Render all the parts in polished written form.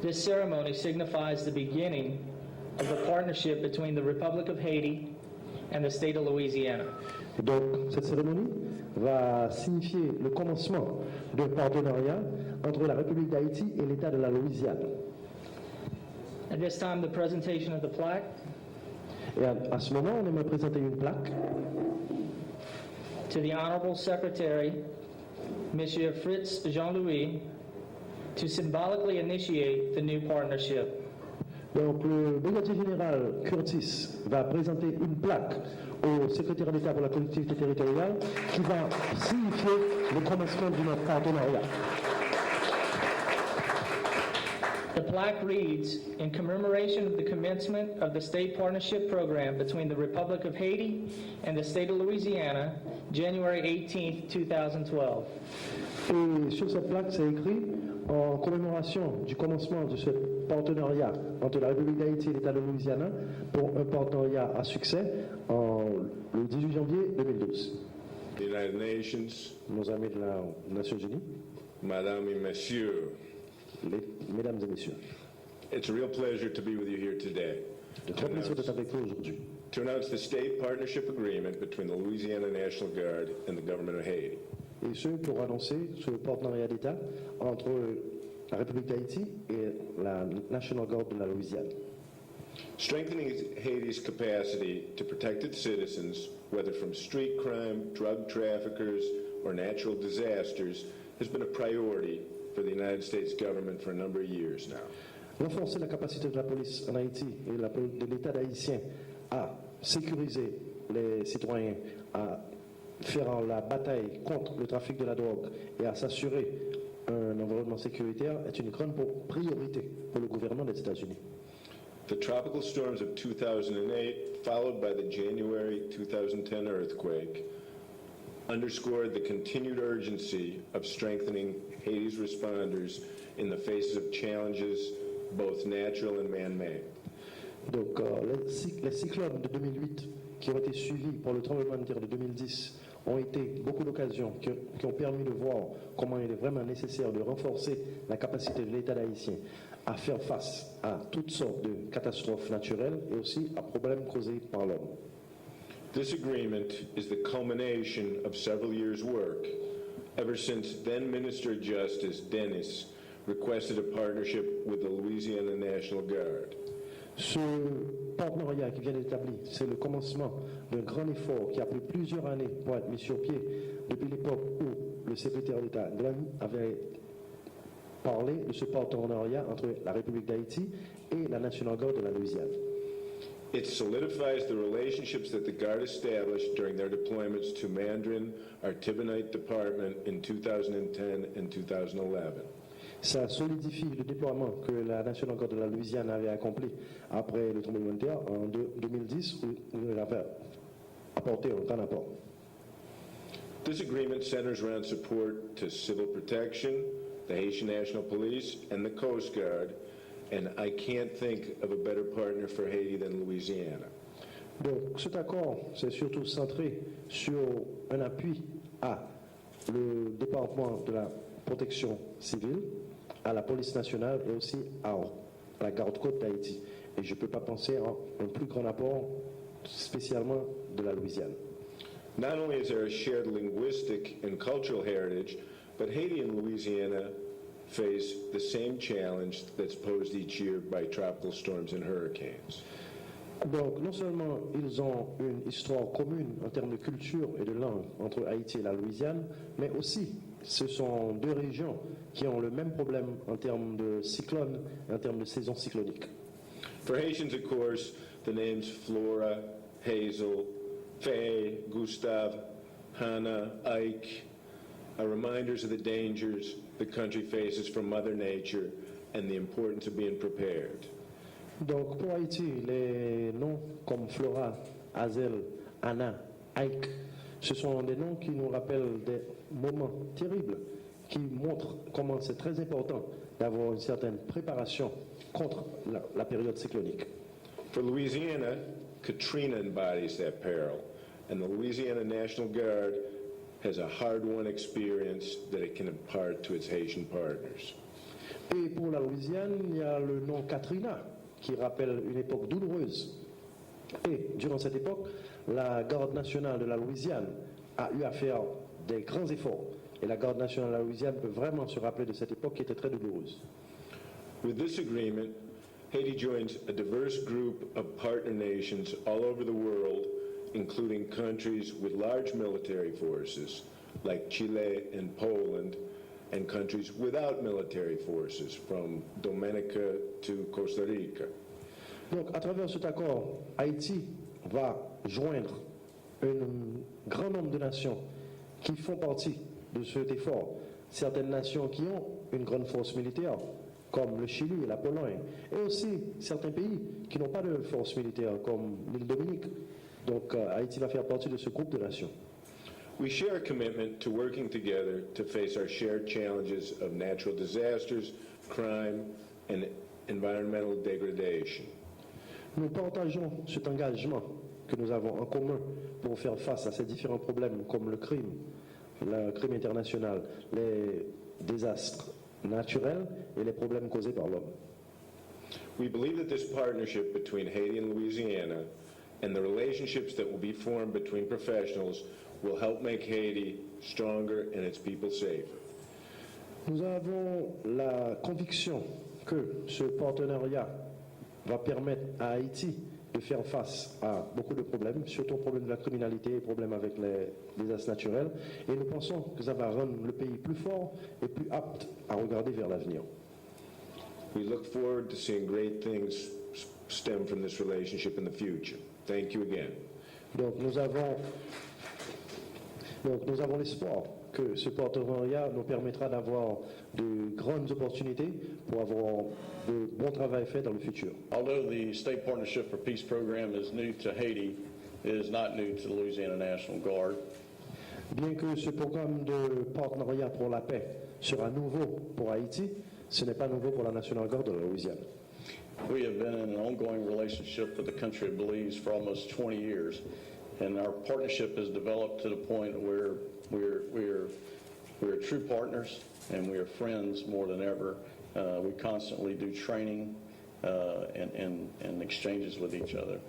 This ceremony signifies the beginning of the partnership between the Republic of Haiti and the state of Louisiana. Donc, cette cérémonie va signifier le commencement d'un partenariat entre la République d'Haïti et l'État de la Louisiane. At this time, the presentation of the plaque Et à ce moment, on aimerait présenter une plaque to the Honorable Secretary, Monsieur Fritz Jean-Louis, to symbolically initiate the new partnership. Donc, le brigadier général Curtis va présenter une plaque au secrétaire d'État pour la collectivité territoriale qui va signifier le commencement de notre partenariat. The plaque reads, in commemoration of the commencement of the state partnership program between the Republic of Haiti and the state of Louisiana, January 18, 2012. Et sur cette plaque, c'est écrit en commémoration du commencement de ce partenariat entre la République d'Haïti et l'État de Louisiana pour un partenariat à succès le 18 janvier 2012. The United Nations, Nos amis de la Nations Unies, Madame et Messieurs, mesdames et messieurs, it's a real pleasure to be with you here today de très plaisir d'être avec vous aujourd'hui to announce the state partnership agreement between the Louisiana National Guard and the government of Haiti. et ce pour annoncer ce partenariat d'État entre la République d'Haïti et la National Guard de la Louisiane. Strengthening Haiti's capacity to protect its citizens, whether from street crime, drug traffickers, or natural disasters, has been a priority for the United States government for a number of years now. Renforcer la capacité de la police en Haïti et de l'État haïtien à sécuriser les citoyens, à faire la bataille contre le trafic de la drogue et à s'assurer un environnement sécuritaire est une grande priorité pour le gouvernement des États-Unis. The tropical storms of 2008, followed by the January 2010 earthquake, underscored the continued urgency of strengthening Haiti's responders in the face of challenges, both natural and man-made. Donc, les cyclones de 2008 qui ont été suivis par le tremblement de terre de 2010 ont été beaucoup d'occasions qui ont permis de voir comment il est vraiment nécessaire de renforcer la capacité de l'État haïtien à faire face à toutes sortes de catastrophes naturelles et aussi à problèmes causés par l'homme. This agreement is the culmination of several years' work, ever since then Minister of Justice Dennis requested a partnership with the Louisiana National Guard. Ce partenariat qui vient d'être établi, c'est le commencement d'un grand effort qui a pris plusieurs années pour être mis sur pied depuis l'époque où le secrétaire d'État Glenn avait parlé de ce partenariat entre la République d'Haïti et la National Guard de la Louisiane. It solidifies the relationships that the Guard established during their deployments to Mandarin, Artibonite Department in 2010 and 2011. Ça solidifie le déploiement que la National Guard de la Louisiane avait accompli après le tremblement de terre en 2010 où elle avait apporté un grand apport. This agreement centers around support to civil protection, the Haitian National Police, and the Coast Guard, and I can't think of a better partner for Haiti than Louisiana. Donc cet accord, c'est surtout centré sur un appui à le département de la protection civile, à la police nationale et aussi à la garde-côte d'Haïti. Et je ne peux pas penser à un plus grand apport spécialement de la Louisiane. Not only is there a shared linguistic and cultural heritage, but Haiti and Louisiana face the same challenge that's posed each year by tropical storms and hurricanes. Donc non seulement ils ont une histoire commune en termes de culture et de langue entre Haïti et la Louisiane, mais aussi ce sont deux régions qui ont le même problème en termes de cyclones et en termes de saison cyclonique. For Haitians, of course, the names Flora, Hazel, Faye, Gustave, Hannah, Ike are reminders of the dangers the country faces from Mother Nature and the importance of being prepared. Donc pour Haïti, les noms comme Flora, Hazel, Anna, Ike, ce sont des noms qui nous rappellent des moments terribles, qui montrent comment c'est très important d'avoir une certaine préparation contre la période cyclonique. For Louisiana, Katrina embodies that peril, and the Louisiana National Guard has a hard-won experience that it can impart to its Haitian partners. Et pour la Louisiane, il y a le nom Katrina, qui rappelle une époque douloureuse. Et durant cette époque, la Garde nationale de la Louisiane a eu à faire des grands efforts. Et la Garde nationale de la Louisiane peut vraiment se rappeler de cette époque qui était très douloureuse. With this agreement, Haiti joins a diverse group of partner nations all over the world, including countries with large military forces, like Chile and Poland, and countries without military forces, from Dominica to Costa Rica. Donc, à travers cet accord, Haïti va joindre un grand nombre de nations qui font partie de cet effort. Certaines nations qui ont une grande force militaire, comme le Chili et la Pologne, et aussi certains pays qui n'ont pas de force militaire, comme l'île Dominique. Donc, Haïti va faire partie de ce groupe de nations. We share a commitment to working together to face our shared challenges of natural disasters, crime, and environmental degradation. Nous partageons cet engagement que nous avons en commun pour faire face à ces différents problèmes comme le crime international, les désastres naturels et les problèmes causés par l'homme. We believe that this partnership between Haiti and Louisiana and the relationships that will be formed between professionals will help make Haiti stronger and its people safer. Nous avons la conviction que ce partenariat va permettre à Haïti de faire face à beaucoup de problèmes, surtout au problème de la criminalité et problèmes avec les désastres naturels. Et nous pensons que ça va rendre le pays plus fort et plus apte à regarder vers l'avenir. We look forward to seeing great things stem from this relationship in the future. Thank you again. Donc nous avons l'espoir que ce partenariat nous permettra d'avoir de grandes opportunités pour avoir de bons travail fait dans le futur. Although the State Partnership for Peace program is new to Haiti, it is not new to the Louisiana National Guard. Bien que ce programme de partenariat pour la paix sera nouveau pour Haïti, ce n'est pas nouveau pour la National Guard de la Louisiane. We have been in an ongoing relationship with the country of Belize for almost 20 years, and our partnership has developed to the point where we're true partners and we are friends more than ever. We constantly do training and exchanges with each other.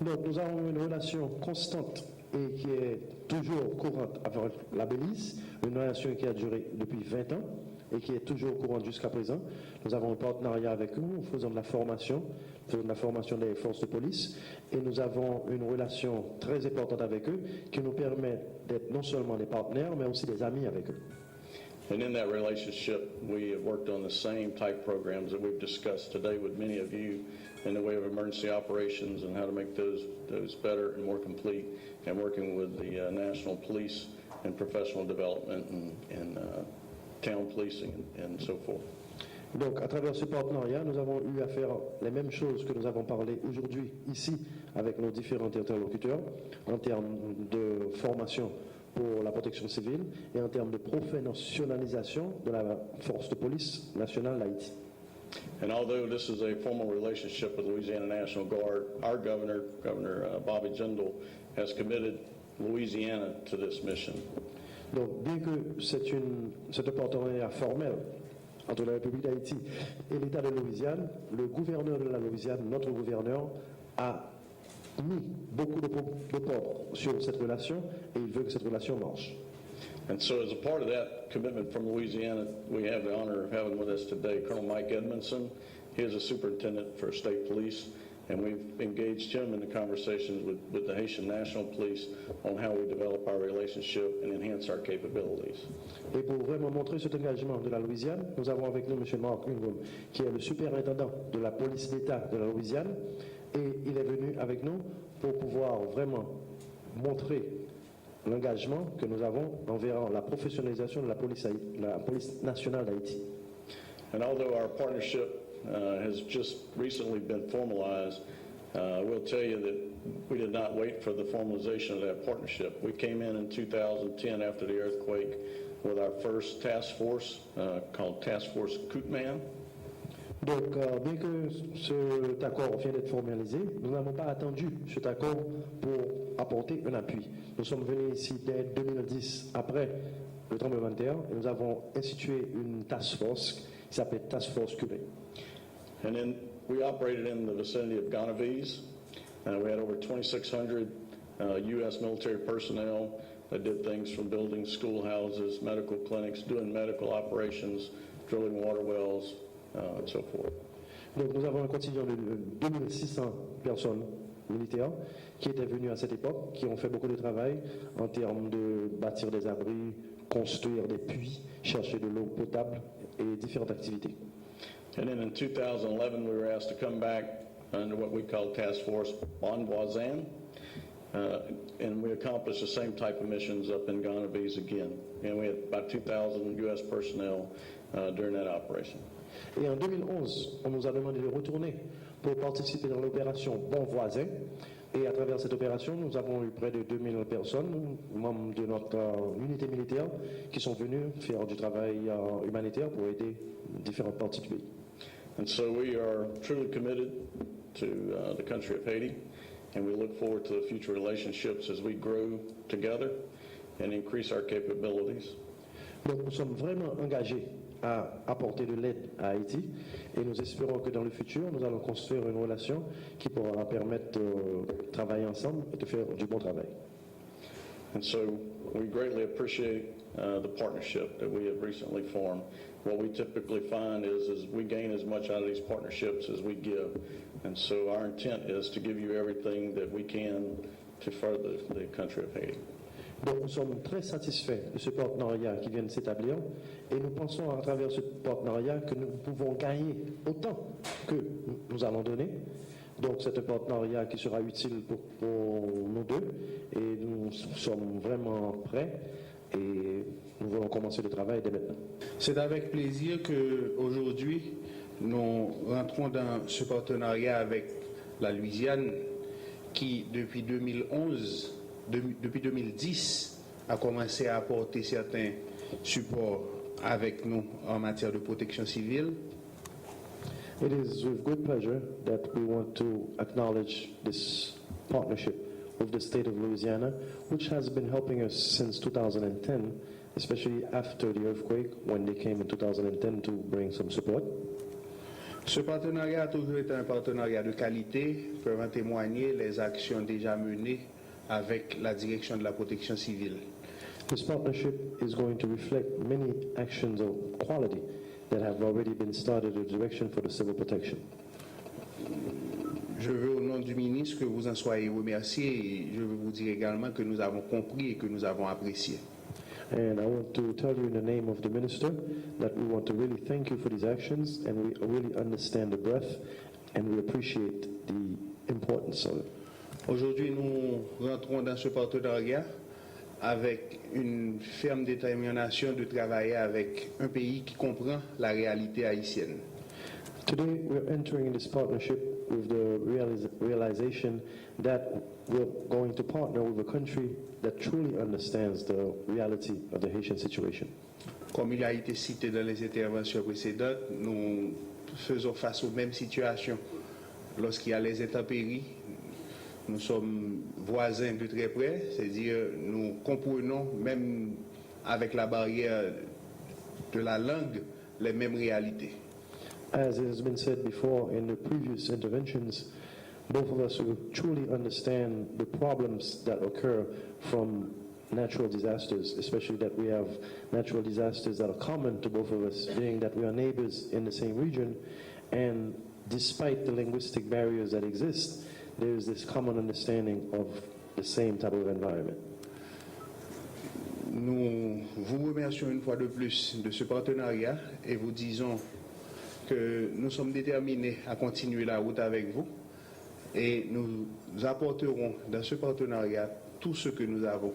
Donc nous avons une relation constante et qui est toujours courante avec la Belize, une relation qui a duré depuis 20 ans et qui est toujours courante jusqu'à présent. Nous avons un partenariat avec eux, nous faisons de la formation des forces de police et nous avons une relation très importante avec eux qui nous permet d'être non seulement des partenaires mais aussi des amis avec eux. And in that relationship, we have worked on the same type programs that we've discussed today with many of you in the way of emergency operations and how to make those better and more complete, and working with the national police and professional development and town policing and so forth. Donc, à travers ce partenariat, nous avons eu à faire les mêmes choses que nous avons parlé aujourd'hui ici avec nos différents interlocuteurs en termes de formation pour la protection civile et en termes de professionnalisation de la force de police nationale d'Haïti. And although this is a formal relationship with Louisiana National Guard, our governor, Bobby Jindal, has committed Louisiana to this mission. Donc, bien que c'est un partenariat formel entre la République d'Haïti et l'État de Louisiane, le gouverneur de la Louisiane, notre gouverneur, a mis beaucoup de ports sur cette relation et il veut que cette relation marche. And so as a part of that commitment from Louisiana, we have the honor of having with us today Colonel Mike Edmondson. He is a superintendent for state police, and we've engaged him in the conversations with the Haitian National Police on how we develop our relationship and enhance our capabilities. Et pour vraiment montrer cet engagement de la Louisiane, nous avons avec nous M. Mark Ingram, qui est le superintendant de la police d'État de la Louisiane, et il est venu avec nous pour pouvoir vraiment montrer l'engagement que nous avons envers la professionnalisation de la police nationale d'Haïti. And although our partnership has just recently been formalized, we'll tell you that we did not wait for the formalization of that partnership. We came in 2010 after the earthquake with our first task force called Task Force Kootman. Donc, bien que cet accord vient d'être formalisé, nous n'avons pas attendu cet accord pour apporter un appui. Nous sommes venus ici dès 2010, après le tremblement de terre, et nous avons institué une task force qui s'appelle Task Force Cuba. And then we operated in the vicinity of Gonavese. We had over 2,600 U.S. military personnel that did things from building schoolhouses, medical clinics, doing medical operations, drilling water wells, and so forth. Donc nous avons un contingent de 2600 personnes militaires qui étaient venues à cette époque, qui ont fait beaucoup de travail en termes de bâtir des abris, construire des puits, chercher de l'eau potable et différentes activités. And then in 2011, we were asked to come back under what we call Task Force Bon Voisin, and we accomplished the same type of missions up in Gonavese again. And we had about 2,000 U.S. personnel during that operation. Et en 2011, on nous a demandé de retourner pour participer dans l'opération Bon Voisin. Et à travers cette opération, nous avons eu près de 2000 personnes, membres de notre unité militaire, qui sont venus faire du travail humanitaire pour aider différentes parties du pays. And so we are truly committed to the country of Haiti, and we look forward to the future relationships as we grow together and increase our capabilities. Donc nous sommes vraiment engagés à apporter de l'aide à Haïti et nous espérons que dans le futur, nous allons construire une relation qui pourra permettre de travailler ensemble et de faire du bon travail. And so we greatly appreciate the partnership that we have recently formed. What we typically find is we gain as much out of these partnerships as we give. And so our intent is to give you everything that we can to further the country of Haiti. Donc nous sommes très satisfaits de ce partenariat qui vient de s'établir et nous pensons à travers ce partenariat que nous pouvons gagner autant que nous allons donner. Donc c'est un partenariat qui sera utile pour nous deux et nous sommes vraiment prêts et nous voulons commencer le travail dès maintenant. C'est avec plaisir qu'aujourd'hui, nous rentrons dans ce partenariat avec la Louisiane qui, depuis 2010, a commencé à apporter certains supports avec nous en matière de protection civile. It is with good pleasure that we want to acknowledge this partnership with the state of Louisiana, which has been helping us since 2010, especially after the earthquake, when they came in 2010 to bring some support. Ce partenariat a toujours été un partenariat de qualité, peuvent en témoigner les actions déjà menées avec la direction de la protection civile. This partnership is going to reflect many actions of quality that have already been started in the direction for the civil protection. Je veux au nom du ministre que vous en soyez remerciés et je veux vous dire également que nous avons compris et que nous avons apprécié. And I want to tell you in the name of the minister that we want to really thank you for these actions and we really understand the breadth and we appreciate the importance of it. Aujourd'hui, nous rentrons dans ce partenariat avec une ferme détermination de travailler avec un pays qui comprend la réalité haïtienne. Today, we're entering this partnership with the realization that we're going to partner with a country that truly understands the reality of the Haitian situation. Comme il a été cité dans les interventions précédentes, nous faisons face aux mêmes situations. Lorsqu'il y a les intempéries, nous sommes voisins de très près, c'est-à-dire nous comprenons, même avec la barrière de la langue, les mêmes réalités. As it has been said before in the previous interventions, both of us will truly understand the problems that occur from natural disasters, especially that we have natural disasters that are common to both of us, being that we are neighbors in the same region, and despite the linguistic barriers that exist, there is this common understanding of the same type of environment. Nous vous remercions une fois de plus de ce partenariat et vous disons que nous sommes déterminés à continuer la route avec vous et nous apporterons dans ce partenariat tout ce que nous avons